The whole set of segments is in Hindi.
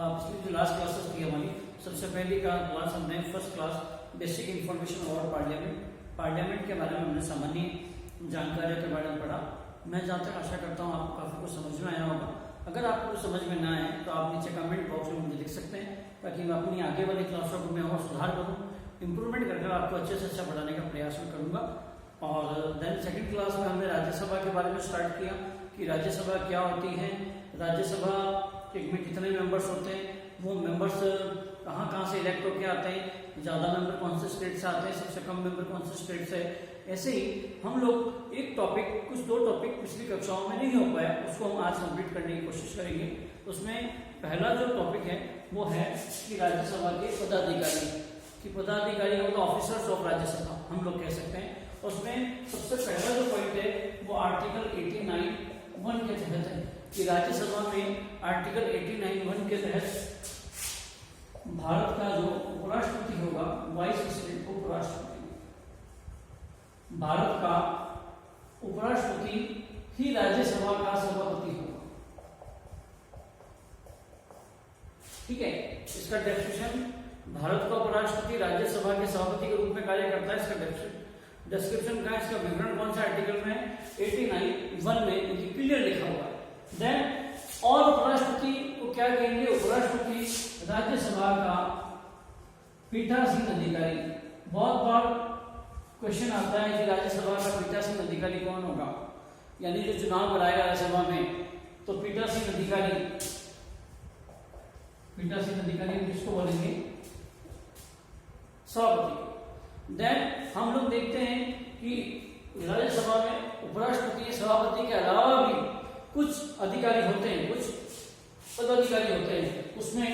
पिछली जो लास्ट क्लासेस थी हमारी, सबसे पहली का क्लास हमने first class basic information about parliament के बारे में हमने सामान्य जानकारियों के बारे में पढ़ा। मैं जहाँ तक आशा करता हूँ आपको काफ़ी कुछ समझ में आया होगा। अगर आपको कुछ समझ में ना आए तो आप नीचे कमेंट बॉक्स में मुझे लिख सकते हैं, ताकि मैं अपनी आगे वाली क्लासों को मैं और सुधार करूँ, इम्प्रूवमेंट करके आपको अच्छे से अच्छा पढ़ाने का प्रयास में करूँगा। और देन सेकंड क्लास में हमने राज्यसभा के बारे में स्टार्ट किया कि राज्यसभा क्या होती है, राज्यसभा में कितने मेंबर्स होते हैं, वो मेंबर्स कहाँ से इलेक्ट होके आते हैं, ज़्यादा मेंबर कौन से स्टेट से आते हैं, सबसे कम मेंबर कौन से स्टेट से। ऐसे ही हम लोग एक टॉपिक, कुछ दो टॉपिक पिछली कक्षाओं में नहीं हो पाया, उसको हम आज कंप्लीट करने की कोशिश करेंगे। उसमें पहला जो टॉपिक है वो है कि राज्यसभा के पदाधिकारी हो तो ऑफिसर्स ऑफ राज्यसभा हम लोग कह सकते हैं। उसमें सबसे पहला जो पॉइंट है वो आर्टिकल 89(1) के तहत है कि राज्यसभा में आर्टिकल 89(1) के तहत भारत का जो उपराष्ट्रपति होगा, वाइस प्रेसिडेंट उपराष्ट्रपति, भारत का उपराष्ट्रपति ही राज्यसभा का सभापति होगा। ठीक है, इसका डेफिनेशन, भारत का उपराष्ट्रपति राज्यसभा के सभापति के रूप में कार्य करता है। इसका डिस्क्रिप्शन का, इसका विवरण कौन सा आर्टिकल में, 89(1) में क्लियर लिखा हुआ है। देन और उपराष्ट्रपति को क्या कहेंगे, उपराष्ट्रपति राज्यसभा का पीठासीन अधिकारी। बहुत बार क्वेश्चन आता है कि राज्यसभा का पीठासीन अधिकारी कौन होगा, यानी जो चुनाव कराएगा राज्यसभा में, तो पीठासीन अधिकारी किसको बोलेंगे, सभापति। देन हम लोग देखते हैं कि राज्यसभा में उपराष्ट्रपति सभापति के अलावा भी कुछ अधिकारी होते हैं, कुछ पदाधिकारी होते हैं। उसमें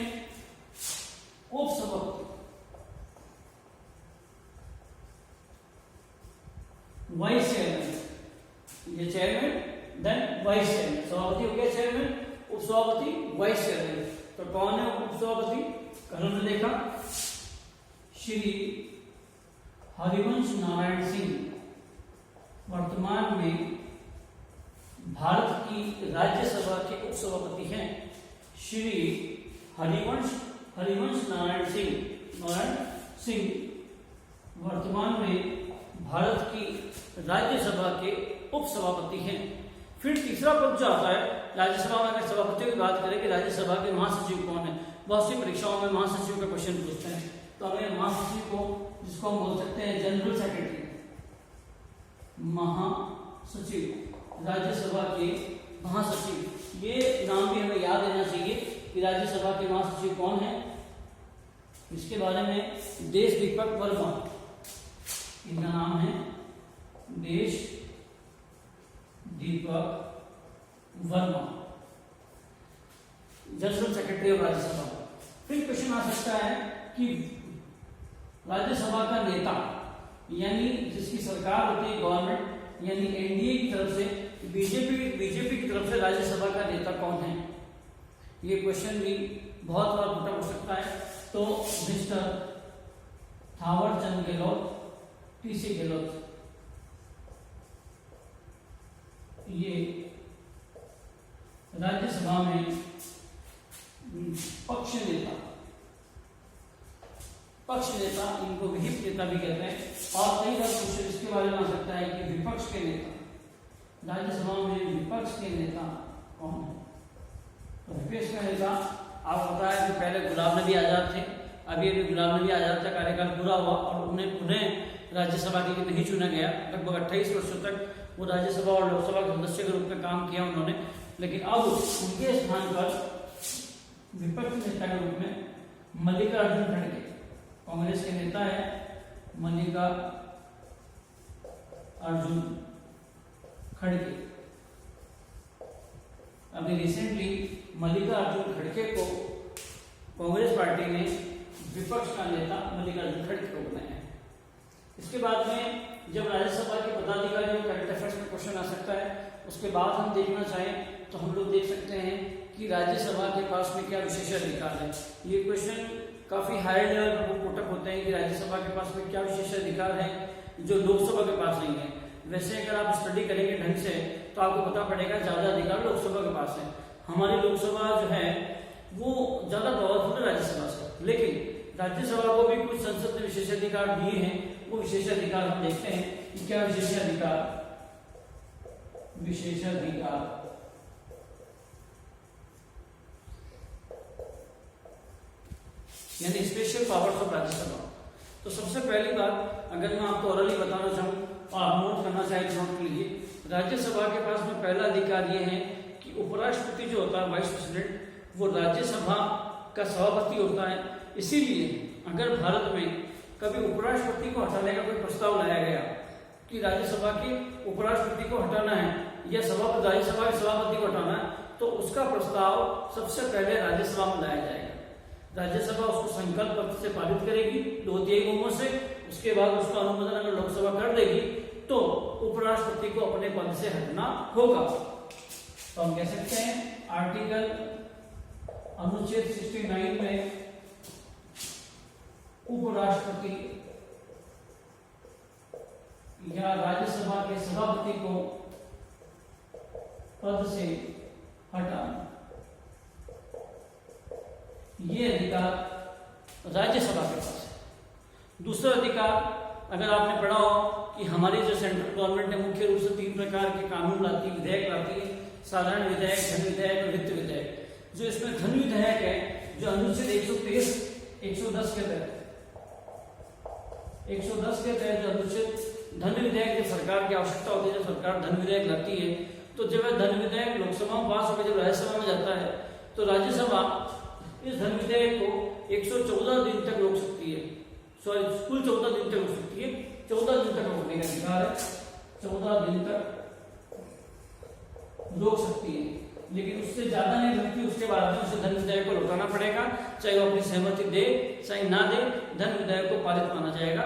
उपसभापति, वाइस चेयरमैन, ये चेयरमैन, देन वाइस चेयरमैन, सभापति हो गया चेयरमैन, उपसभापति, वाइस चेयरमैन। तो कौन है उपसभापति, कल हमने देखा श्री हरिवंश नारायण सिंह वर्तमान में भारत की राज्यसभा के उपसभापति हैं। श्री हरिवंश नारायण सिंह वर्तमान में भारत की राज्यसभा के उपसभापति हैं। फिर तीसरा पद जो आता है राज्यसभा में, अगर सभापतियों की बात करें कि राज्यसभा के महासचिव कौन है, बहुत सी परीक्षाओं में महासचिव का क्वेश्चन पूछते हैं, तो हमें महासचिव को, जिसको हम बोल सकते हैं जनरल सेक्रेटरी, महासचिव, राज्यसभा के महासचिव, ये नाम भी हमें याद रहना चाहिए कि राज्यसभा के महासचिव कौन है। इसके बारे में देश दीपक वर्मा, इनका नाम है Desh Deepak Verma, general secretary of Rajya Sabha. फिर क्वेश्चन आ सकता है कि राज्यसभा का नेता, यानी जिसकी सरकार होती है, गवर्नमेंट, यानी एनडीए की तरफ से, बीजेपी की तरफ से राज्यसभा का नेता कौन है। ये क्वेश्चन भी बहुत बार पूछा हो सकता है। तो मिस्टर थावर चंद गहलोत, टीसी गहलोत, ये राज्यसभा में पक्ष नेता, इनको विहिप नेता भी कहते हैं। और कई बार क्वेश्चन इसके बारे में आ सकता है कि विपक्ष के नेता, राज्यसभा में विपक्ष के नेता कौन है। तो विपक्ष का नेता आपको पता है कि पहले गुलाम नबी आजाद थे, अभी गुलाम नबी आजाद का कार्यकाल पूरा हुआ और उन्हें पुनः राज्यसभा के लिए नहीं चुना गया। लगभग 28 वर्षों तक वो राज्यसभा और लोकसभा के सदस्य के रूप में काम किया उन्होंने, लेकिन अब उनके स्थान पर विपक्ष नेता के रूप में मल्लिकार्जुन खड़गे, कांग्रेस के नेता है मल्लिकार्जुन खड़गे। अभी रिसेंटली मल्लिकार्जुन खड़गे को कांग्रेस पार्टी ने विपक्ष का नेता मल्लिकार्जुन खड़गे को बनाया है। इसके बाद में जब राज्यसभा के पदाधिकारियों करंट अफेयर्स में क्वेश्चन आ सकता है, उसके बाद हम देखना चाहें तो हम लोग देख सकते हैं कि राज्यसभा के पास में क्या विशेषाधिकार है। ये क्वेश्चन काफी हाई लेवल पर पुटअप होते हैं कि राज्यसभा के पास में क्या विशेषाधिकार है जो लोकसभा के पास नहीं है। वैसे अगर आप स्टडी करेंगे ढंग से तो आपको पता पड़ेगा ज्यादा अधिकार लोकसभा के पास है। हमारी लोकसभा जो है वो ज्यादा राज्यसभा को भी कुछ संसद ने विशेषाधिकार दिए हैं, वो विशेषाधिकार हम देखते हैं कि क्या विशेषाधिकार यानी स्पेशल पावर्स ऑफ राज्यसभा। तो सबसे पहली बात अगर मैं आपको ओरली बताना चाहूँ और आप नोट करना चाहें तो नोट लीजिए, राज्यसभा के पास में पहला अधिकार ये है कि उपराष्ट्रपति जो होता है वाइस प्रेसिडेंट, वो राज्यसभा का सभापति होता है। इसीलिए अगर भारत में कभी उपराष्ट्रपति को हटाने का कोई प्रस्ताव लाया गया कि राज्यसभा के उपराष्ट्रपति को हटाना है या राज्यसभा के सभापति को हटाना है, तो उसका प्रस्ताव सबसे पहले राज्यसभा में लाया जाएगा। राज्यसभा उसको संकल्प पत्र से पारित करेगी 2/3 बहुमत से, उसके बाद उसका अनुमोदन अगर लोकसभा कर देगी तो उपराष्ट्रपति को अपने पद से हटना होगा। तो हम कह सकते हैं आर्टिकल अनुच्छेद 69 में उपराष्ट्रपति या राज्यसभा के सभापति को पद से हटाना, ये अधिकार राज्यसभा के पास है। दूसरा अधिकार अगर आपने पढ़ा हो कि हमारी जो सेंट्रल गवर्नमेंट है मुख्य रूप से 3 प्रकार के कानून लाती है, विधेयक लाती है, साधारण विधेयक, धन विधेयक और वित्त विधेयक। जो इसमें धन विधेयक है, जो अनुच्छेद 110 के तहत जो अनुच्छेद धन विधेयक जो सरकार की आवश्यकता होती है, जब सरकार धन विधेयक लाती है तो जब वह धन विधेयक लोकसभा में पास होकर जब राज्यसभा में जाता है तो राज्यसभा इस धन विधेयक को 114 दिन तक रोक सकती है, सॉरी कुल 14 दिन तक रोक सकती है, 14 दिन तक रोकने का अधिकार है, 14 दिन तक रोक सकती है, लेकिन उससे ज्यादा नहीं रोकती। उसके बाद में उसे धन विधेयक को लौटाना पड़ेगा, चाहे वो अपनी सहमति दे चाहे ना दे, धन विधेयक को पारित माना जाएगा।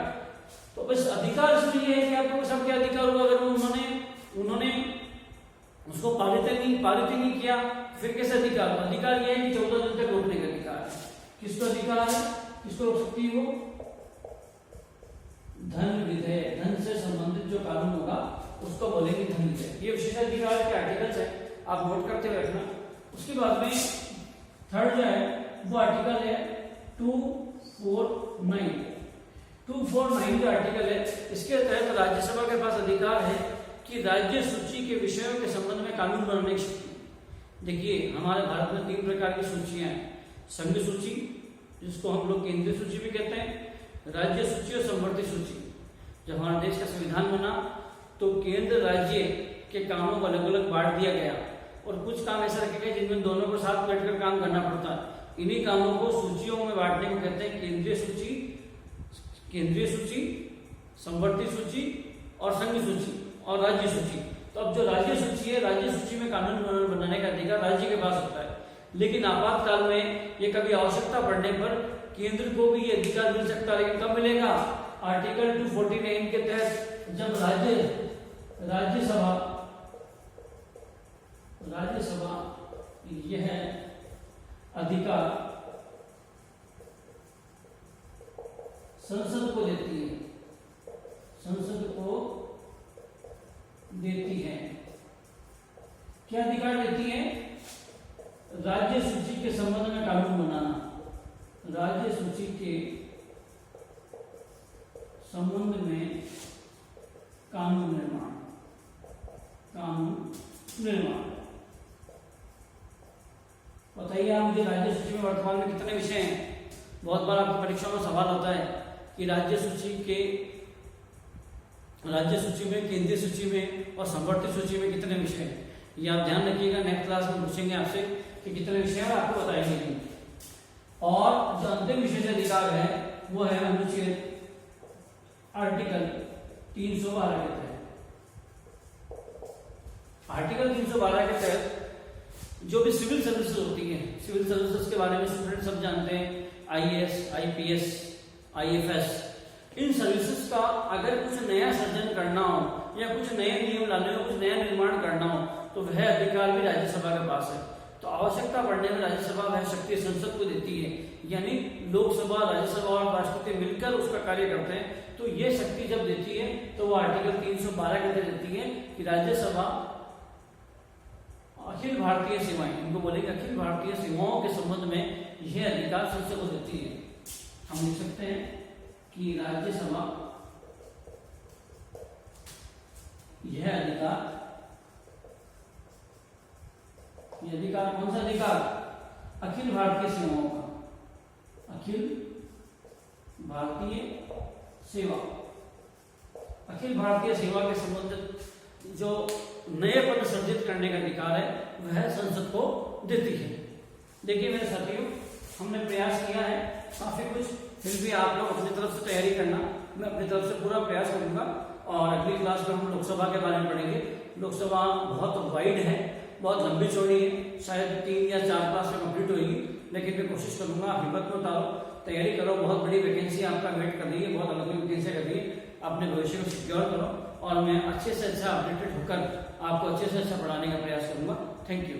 तो बस अधिकार इसलिए है कि आपको सब क्या अधिकार हुआ, अगर उन्होंने उसको पारित ही नहीं किया फिर कैसे अधिकार? अधिकार यह है कि 14 दिन तक रोकने का अधिकार है। किसको अधिकार है, किसको रोक सकती है वो? धन विधेयक, धन से संबंधित जो कानून होगा उसको बोलेंगे धन विधेयक। ये विशेषाधिकार के आर्टिकल्स है, आप नोट करते हुए रखना। उसके बाद में थर्ड जो है वो आर्टिकल है 249। 249 जो आर्टिकल है, इसके तहत राज्यसभा के पास अधिकार है कि राज्य सूची के विषयों के संबंध में कानून बनाने की शक्ति। देखिए हमारे भारत में 3 प्रकार की सूचियां हैं, संघ सूची जिसको हम लोग केंद्रीय सूची भी कहते हैं, राज्य सूची और संवर्ती सूची। जब हमारे देश का संविधान बना तो केंद्र राज्य के कामों को अलग अलग बांट दिया गया और कुछ काम ऐसा रखे गए जिनमें दोनों को साथ बैठकर काम करना पड़ता है। इन्हीं कामों को सूचियों में बांटने को कहते हैं केंद्रीय सूची, संवर्ती सूची और संघ सूची और राज्य सूची। तो अब जो राज्य सूची है, राज्य सूची में कानून बनाने का अधिकार राज्य के पास होता है, लेकिन आपातकाल में ये कभी आवश्यकता पड़ने पर केंद्र को भी ये अधिकार मिल सकता है। लेकिन कब मिलेगा? आर्टिकल 249 के तहत जब राज्यसभा यह अधिकार संसद को देती है। क्या अधिकार देती है? राज्य सूची के संबंध में कानून बनाना, राज्य सूची के संबंध में कानून निर्माण। बताइए आप मुझे, राज्य सूची में वर्तमान में कितने विषय हैं? बहुत बार आपकी परीक्षा में सवाल होता है कि राज्य सूची में, केंद्रीय सूची में और संवर्ती सूची में कितने विषय हैं। ये आप ध्यान रखिएगा, नेक्स्ट क्लास में पूछेंगे आपसे कि कितने विषय हैं, आपको बताएंगे। और जो अंतिम विशेषाधिकार है वो है अनुच्छेद आर्टिकल 312 के तहत। आर्टिकल 312 के तहत जो भी सिविल सर्विसेज होती है, सिविल सर्विसेज के बारे में स्टूडेंट सब जानते हैं, IAS, IPS, IFS। इन सर्विसेज का अगर कुछ नया सृजन करना हो या कुछ नए नियम लाने हो, कुछ नया निर्माण करना हो, तो वह अधिकार भी राज्यसभा के पास है। तो आवश्यकता पड़ने में राज्यसभा वह शक्ति संसद को देती है, यानी लोकसभा, राज्यसभा और राष्ट्रपति मिलकर उसका कार्य करते हैं। तो ये शक्ति जब देती है तो वो आर्टिकल 312 के तहत देती है कि राज्यसभा अखिल भारतीय सीमाएं, इनको बोलेंगे अखिल भारतीय सीमाओं के संबंध में यह अधिकार संसद को देती है। हम लिख सकते हैं कि राज्यसभा यह अधिकार, ये अधिकार कौन सा अधिकार, अखिल भारतीय सेवाओं का, अखिल भारतीय सेवा, अखिल भारतीय सेवा के संबंधित जो नए पद सृजित करने का अधिकार है वह संसद को देती है। देखिए मेरे साथियों, हमने प्रयास किया है काफी कुछ, फिर भी आप लोग अपनी तरफ से तैयारी करना, मैं अपनी तरफ से पूरा प्रयास करूंगा। और अगली क्लास में हम लोकसभा के बारे में पढ़ेंगे। लोकसभा बहुत वाइड है, बहुत लंबी चौड़ी है, शायद 3 या 4 क्लास में कंप्लीट होगी, लेकिन मैं कोशिश करूंगा। हिम्मत में उतारो, तैयारी करो, बहुत बड़ी वैकेंसी आपका वेट कर रही है, बहुत अलग अलग वैकेंसी कर रही है। अपने भविष्य को सिक्योर करो और मैं अच्छे से अच्छा अपडेटेड होकर आपको अच्छे से अच्छा पढ़ाने का प्रयास करूंगा। Thank you.